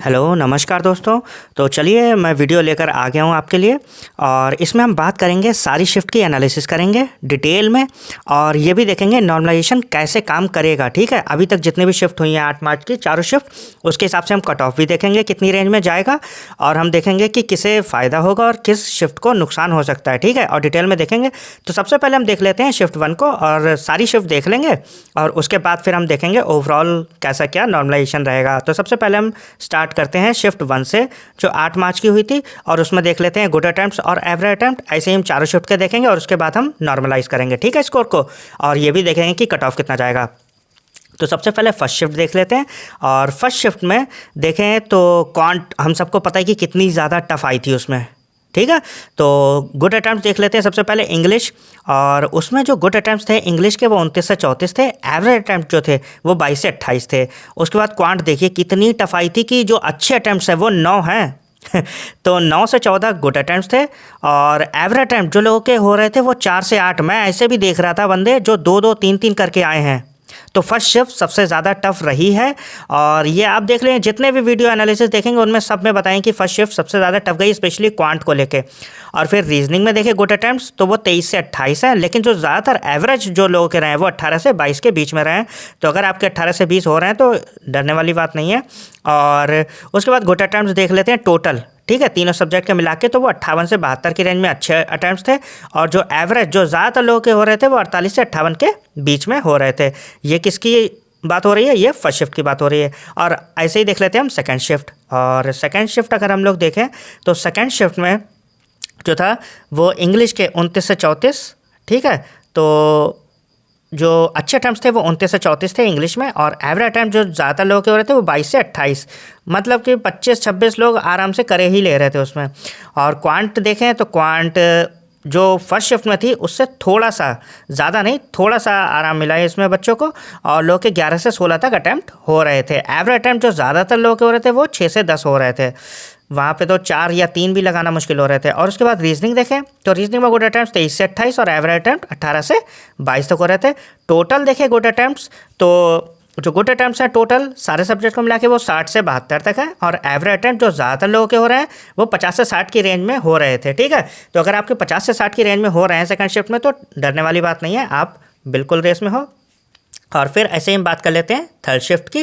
Hello नमस्कार दोस्तों। तो चलिए मैं वीडियो लेकर आ गया हूँ आपके लिए और इसमें हम बात करेंगे सारी शिफ्ट की एनालिसिस करेंगे डिटेल में और ये भी देखेंगे नॉर्मलाइजेशन कैसे काम करेगा। ठीक है, अभी तक जितने भी शिफ्ट हुई हैं 8 मार्च की चारों शिफ्ट, उसके हिसाब से हम कट ऑफ भी देखेंगे कितनी रेंज में जाएगा और हम देखेंगे कि किसे फ़ायदा होगा और किस शिफ्ट को नुकसान हो सकता है। ठीक है, और डिटेल में देखेंगे। तो सबसे पहले हम देख लेते हैं शिफ्ट 1 को और सारी शिफ्ट देख लेंगे और उसके बाद फिर हम देखेंगे ओवरऑल कैसा क्या नॉर्मलाइजेशन रहेगा। तो सबसे पहले हम स्टार्ट करते हैं शिफ्ट 1 से जो 8 मार्च की हुई थी और उसमें देख लेते हैं गुड अटेम्प्ट्स और एवरेज अटेम्प्ट। ऐसे ही हम चारों शिफ्ट के देखेंगे और उसके बाद हम नॉर्मलाइज करेंगे। ठीक है, स्कोर को, और ये भी देखेंगे कि कट ऑफ कितना जाएगा। तो सबसे पहले फर्स्ट शिफ्ट देख लेते हैं और फर्स्ट शिफ्ट में देखें तो क्वांट हम सबको पता है कि कितनी ज़्यादा टफ आई थी उसमें। ठीक है, तो गुड अटैम्प्ट देख लेते हैं सबसे पहले इंग्लिश, और उसमें जो गुड अटैम्प्ट थे इंग्लिश के वो 29 से 34 थे। एवरेज अटैम्प्ट जो थे वो 22 से 28 थे। उसके बाद क्वांट देखिए कितनी टफ आई थी कि जो अच्छे अटैम्प्ट्स हैं वो 9 हैं तो 9 से 14 गुड अटैम्प्ट्स थे और एवरेज अटैम्प्ट जो लोगों के हो रहे थे वो 4 से 8। मैं ऐसे भी देख रहा था बंदे जो 2-2 3-3 करके आए हैं। तो फर्स्ट शिफ्ट सबसे ज़्यादा टफ रही है और ये आप देख लें जितने भी वीडियो एनालिसिस देखेंगे उनमें सब में बताएं कि फर्स्ट शिफ्ट सबसे ज़्यादा टफ गई, स्पेशली क्वांट को लेके। और फिर रीजनिंग में देखें गुड अटैम्प्ट्स तो वो 23 से 28 है, लेकिन जो ज़्यादातर एवरेज जो लोगों के रहे हैं वो 18 से 22 के बीच में रहे हैं। तो अगर आपके 18 से 20 हो रहे हैं तो डरने वाली बात नहीं है। और उसके बाद गुड अटैम्प्ट्स देख लेते हैं टोटल। ठीक है, तीनों सब्जेक्ट के मिला के तो वो 58 से 72 की रेंज में अच्छे अटैम्प्ट्स थे और जो एवरेज जो ज़्यादातर लोगों के हो रहे थे वो 48 से 58 के बीच में हो रहे थे। ये किसकी बात हो रही है? ये फर्स्ट शिफ्ट की बात हो रही है। और ऐसे ही देख लेते हैं हम सेकंड शिफ्ट। और सेकंड शिफ्ट अगर हम लोग देखें तो सेकंड शिफ्ट में जो था वो इंग्लिश के 29 से 34। ठीक है, तो जो अच्छे अटैम्प्ट्स थे वो 29 से 34 थे इंग्लिश में और एवरेज अटैम्प्ट जो ज़्यादा लोगों के हो रहे थे वो 22 से 28, मतलब कि 25-26 लोग आराम से करे ही ले रहे थे उसमें। और क्वांट देखें तो क्वांट जो फर्स्ट शिफ्ट में थी उससे थोड़ा सा ज़्यादा नहीं, थोड़ा सा आराम मिला है इसमें बच्चों को और लोग के 11 से 16 तक अटैम्प्ट हो रहे थे। एवरेज अटैम्प्ट जो ज़्यादातर लोग के हो रहे थे वो 6 से 10 हो रहे थे। वहाँ पे तो 4 या 3 भी लगाना मुश्किल हो रहे थे। और उसके बाद रीजनिंग देखें तो रीजनिंग में गुड अटैम्प्ट्स 23 से 28 और एवरेज अटैम्प्ट 18 से 22 तक हो रहे थे। टोटल देखें गुड अटैम्प्ट्स तो जो गुड अटैम्प्ट्स हैं टोटल सारे सब्जेक्ट को मिला के वो 60 से 72 तक है और एवरेज अटैम्प्ट जो ज़्यादातर लोगों के हो रहे हैं वो 50 से 60 की रेंज में हो रहे थे। ठीक है, तो अगर आपके 50 से 60 की रेंज में हो रहे हैं सेकंड शिफ्ट में तो डरने वाली बात नहीं है, आप बिल्कुल रेस में हो। और फिर ऐसे ही हम बात कर लेते हैं थर्ड शिफ्ट की।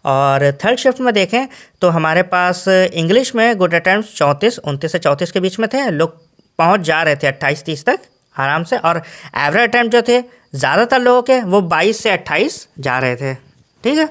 और थर्ड शिफ्ट में देखें तो हमारे पास इंग्लिश में गुड अटैम्प्ट्स 29 से 34 के बीच में थे। लोग पहुंच जा रहे थे 28-30 तक आराम से और एवरेज अटैम्प्ट जो थे ज़्यादातर लोगों के वो 22 से 28 जा रहे थे। ठीक है,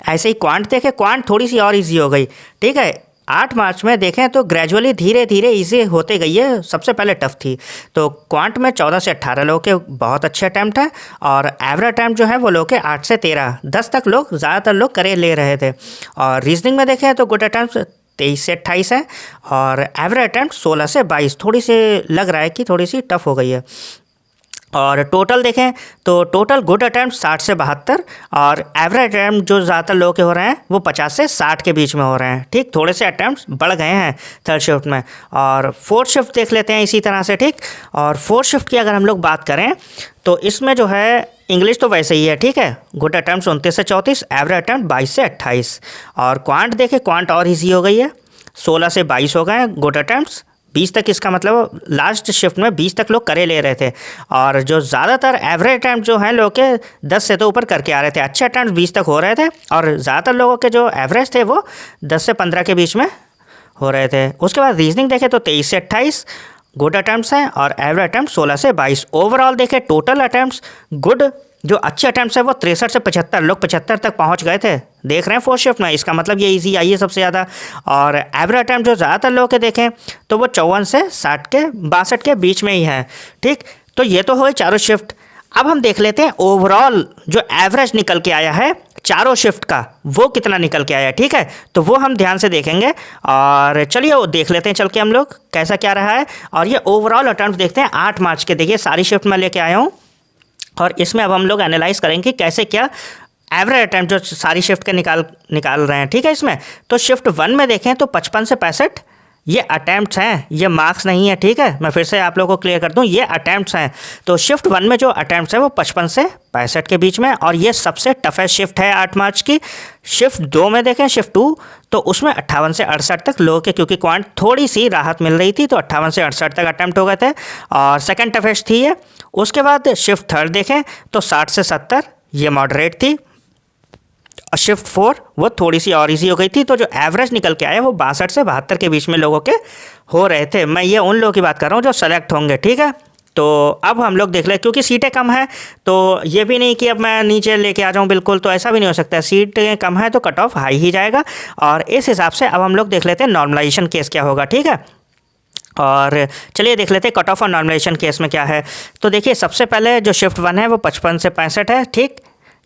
ऐसे ही क्वांट देखें, क्वांट थोड़ी सी और ईजी हो गई। ठीक है, 8 मार्च में देखें तो ग्रेजुअली धीरे धीरे ईजी होते गई है। सबसे पहले टफ थी तो क्वांट में 14 से 18 लोगों के बहुत अच्छे अटैम्प्ट हैं और एवरेज अटैम्प्ट जो है वो लोग के 8 से 13, 10 तक लोग ज़्यादातर लोग करे ले रहे थे। और रीजनिंग में देखें तो गुड अटैम्प्ट 23 से 28 है और एवरेज अटैम्प्ट 16 से 22, थोड़ी सी लग रहा है कि थोड़ी सी टफ हो गई है। और टोटल देखें तो टोटल गुड अटैम्प्ट 60 से 72 और एवरेज अटैम्प्ट जो ज़्यादातर लोगों के हो रहे हैं वो 50 से 60 के बीच में हो रहे हैं। ठीक, थोड़े से अटैम्प्ट्स बढ़ गए हैं थर्ड शिफ्ट में। और फोर्थ शिफ्ट देख लेते हैं इसी तरह से। ठीक, और फोर्थ शिफ्ट की अगर हम लोग बात करें तो इसमें जो है इंग्लिश तो वैसे ही है। ठीक है, गुड अटैम्प्ट 29 से 34, एवरेज अटैम्प्ट 22 से 28। और क्वांट देखें, क्वांट और ईजी हो गई है, 16 से 22 हो गए गुड अटैम्प्ट्स 20 तक। इसका मतलब लास्ट शिफ्ट में 20 तक लोग करे ले रहे थे और जो ज़्यादातर एवरेज अटैम्प्ट जो हैं लोग के 10 से तो ऊपर करके आ रहे थे। अच्छे अटैम्प्ट 20 तक हो रहे थे और ज़्यादातर लोगों के जो एवरेज थे वो 10 से 15 के बीच में हो रहे थे। उसके बाद रीजनिंग देखें तो 23 से 28 गुड अटैम्प्ट्स हैं और एवरेज अटैम्प्ट 16 से 22। ओवरऑल देखें टोटल अटैम्प्ट्स गुड जो अच्छे अटैम्प्ट्स है वो 63 से 75, लोग 75 तक पहुंच गए थे। देख रहे हैं फोर्थ शिफ्ट में, इसका मतलब ये इजी आई है सबसे ज़्यादा। और एवरेज अटैम्प्ट जो ज़्यादातर लोगों के देखें तो वो 54 से 60 के 62 के बीच में ही है। ठीक, तो ये तो हो चारों शिफ्ट। अब हम देख लेते हैं ओवरऑल जो एवरेज निकल के आया है चारों शिफ्ट का वो कितना निकल के आया। ठीक है, तो वो हम ध्यान से देखेंगे और चलिए वो देख लेते हैं चल के हम लोग कैसा क्या रहा है। और ये ओवरऑल अटैम्प्ट देखते हैं 8 मार्च के। देखिए सारी शिफ्ट में लेके आया हूँ और इसमें अब हम लोग एनालाइज करेंगे कैसे क्या एवरेज अटैम्प्ट जो सारी शिफ्ट के निकाल रहे हैं। ठीक है, इसमें तो शिफ्ट 1 में देखें तो 55 से 65 ये अटैम्प्ट्स हैं, ये मार्क्स नहीं है, ठीक है। मैं फिर से आप लोगों को क्लियर कर दूं, ये अटैम्प्ट्स हैं। तो शिफ्ट 1 में जो अटैम्प्ट्स है वो 55 से 65 के बीच में, और ये सबसे टफेस्ट शिफ्ट है 8 मार्च की। शिफ्ट 2 में देखें, शिफ्ट 2, तो उसमें 58 से 68 तक लोगों के, क्योंकि क्वांट थोड़ी सी राहत मिल रही थी, तो 58 से 68 तक अटैम्प्ट हो गए थे, और सेकेंड टफेस्ट थी ये। उसके बाद शिफ्ट 3 देखें तो 60 से 70, ये मॉडरेट थी, और शिफ्ट 4 वो थोड़ी सी और ईजी हो गई थी। तो जो एवरेज निकल के आया वो 62 से 72 के बीच में लोगों के हो रहे थे। मैं ये उन लोगों की बात कर रहा हूँ जो सेलेक्ट होंगे, ठीक है। तो अब हम लोग देख लें, क्योंकि सीटें कम है तो ये भी नहीं कि अब मैं नीचे लेके आ जाऊँ बिल्कुल, तो ऐसा भी नहीं हो सकता है। सीटें कम है तो कट ऑफ हाई ही जाएगा, और इस हिसाब से अब हम लोग देख लेते हैं नॉर्मलाइजेशन केस क्या होगा, ठीक है। और चलिए देख लेते हैं कट ऑफ और नॉर्मलाइजेशन केस में क्या है। तो देखिए, सबसे पहले जो शिफ्ट 1 है वो 55 से 65 है, ठीक,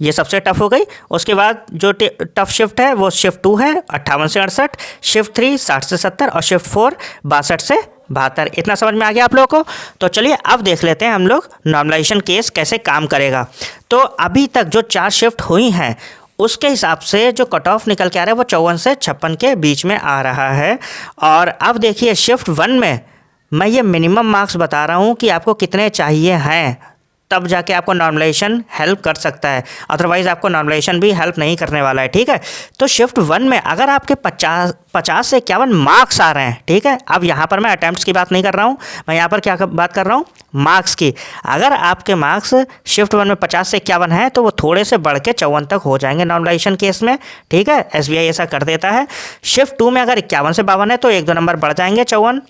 ये सबसे टफ हो गई। उसके बाद जो टफ शिफ्ट है वो शिफ्ट 2 है 58 से 68, शिफ्ट 3 60 से 70, और शिफ्ट 4 62 से 72। इतना समझ में आ गया आप लोगों को। तो चलिए अब देख लेते हैं हम लोग नॉर्मलाइजेशन केस कैसे काम करेगा। तो अभी तक जो 4 शिफ्ट हुई हैं उसके हिसाब से जो कट ऑफ निकल के आ रहा है वो 54 से 56 के बीच में आ रहा है। और अब देखिए, शिफ्ट 1 में मैं ये मिनिमम मार्क्स बता रहा हूँ कि आपको कितने चाहिए हैं, तब जाके आपको नॉर्मलाइजेशन हेल्प कर सकता है, अदरवाइज़ आपको नॉर्मलाइजेशन भी हेल्प नहीं करने वाला है, ठीक है। तो शिफ्ट 1 में अगर आपके 50 से 51 मार्क्स आ रहे हैं, ठीक है, अब यहाँ पर मैं अटैम्प्ट्स की बात नहीं कर रहा हूँ, मैं यहाँ पर क्या बात कर रहा हूँ, मार्क्स की। अगर आपके मार्क्स शिफ्ट 1 में 50 से 51 है तो वो थोड़े से बढ़ के 54 तक हो जाएंगे नॉर्मलाइजेशन केस में, ठीक है। SBI ऐसा कर देता है। शिफ्ट 2 में अगर 51 से 52 है तो 1-2 नंबर बढ़ जाएंगे, 54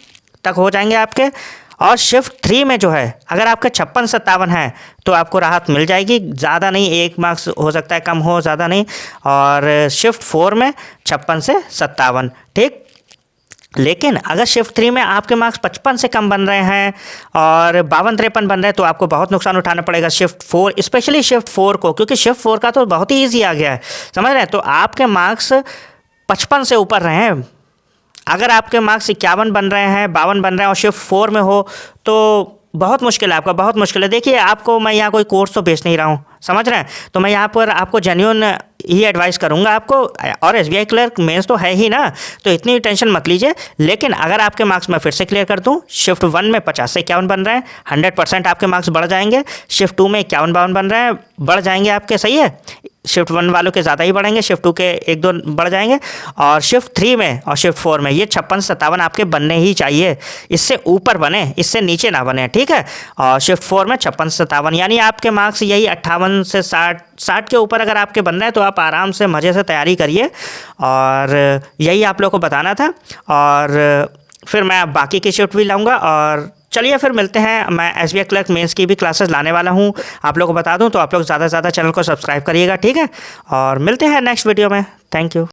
तक हो जाएंगे आपके। और शिफ्ट 3 में जो है अगर आपके 56-57 है तो आपको राहत मिल जाएगी, ज़्यादा नहीं, 1 मार्क्स हो सकता है कम हो, ज़्यादा नहीं। और शिफ्ट 4 में 56 से 57, ठीक। लेकिन अगर शिफ्ट 3 में आपके मार्क्स 55 से कम बन रहे हैं और 52-53 बन रहे हैं तो आपको बहुत नुकसान उठाना पड़ेगा शिफ्ट 4, स्पेशली शिफ्ट 4 को, क्योंकि शिफ्ट 4 का तो बहुत ही ईजी आ गया है, समझ रहे हैं। तो आपके मार्क्स 55 से ऊपर रहे हैं, अगर आपके मार्क्स 51 बन रहे हैं, 52 बन रहे हैं और शिफ्ट 4 में हो तो बहुत मुश्किल है आपका, बहुत मुश्किल है। देखिए, आपको मैं यहाँ कोई कोर्स तो बेच नहीं रहा हूँ, समझ रहे हैं। तो मैं यहाँ पर आपको जेन्युइन ही एडवाइस करूँगा आपको, और SBI क्लर्क मेंस तो है ही ना, तो इतनी टेंशन मत लीजिए। लेकिन अगर आपके मार्क्स मैं फिर से क्लियर कर दूँ, शिफ्ट 1 में 50 से 51 बन रहे हैं, 100% आपके मार्क्स बढ़ जाएंगे। शिफ्ट 2 में 51-52 बन रहे हैं, बढ़ जाएंगे आपके, सही है। शिफ्ट 1 वालों के ज़्यादा ही बढ़ेंगे, शिफ्ट 2 के 1-2 बढ़ जाएंगे। और शिफ्ट 3 में और शिफ्ट 4 में ये 56-57 आपके बनने ही चाहिए, इससे ऊपर बने, इससे नीचे ना बने, ठीक है। और शिफ्ट 4 में 56-57, यानी आपके मार्क्स यही 58 से 60 के ऊपर अगर आपके बन रहे हैं तो आप आराम से मज़े से तैयारी करिए। और यही आप लोगों को बताना था, और फिर मैं बाकी की शिफ्ट भी लाऊंगा। और चलिए फिर मिलते हैं, मैं SBI क्लर्क मेंस की भी क्लासेस लाने वाला हूँ, आप लोगों को बता दूँ। तो आप लोग ज़्यादा से ज़्यादा चैनल को सब्सक्राइब करिएगा, ठीक है। और मिलते हैं नेक्स्ट वीडियो में, थैंक यू।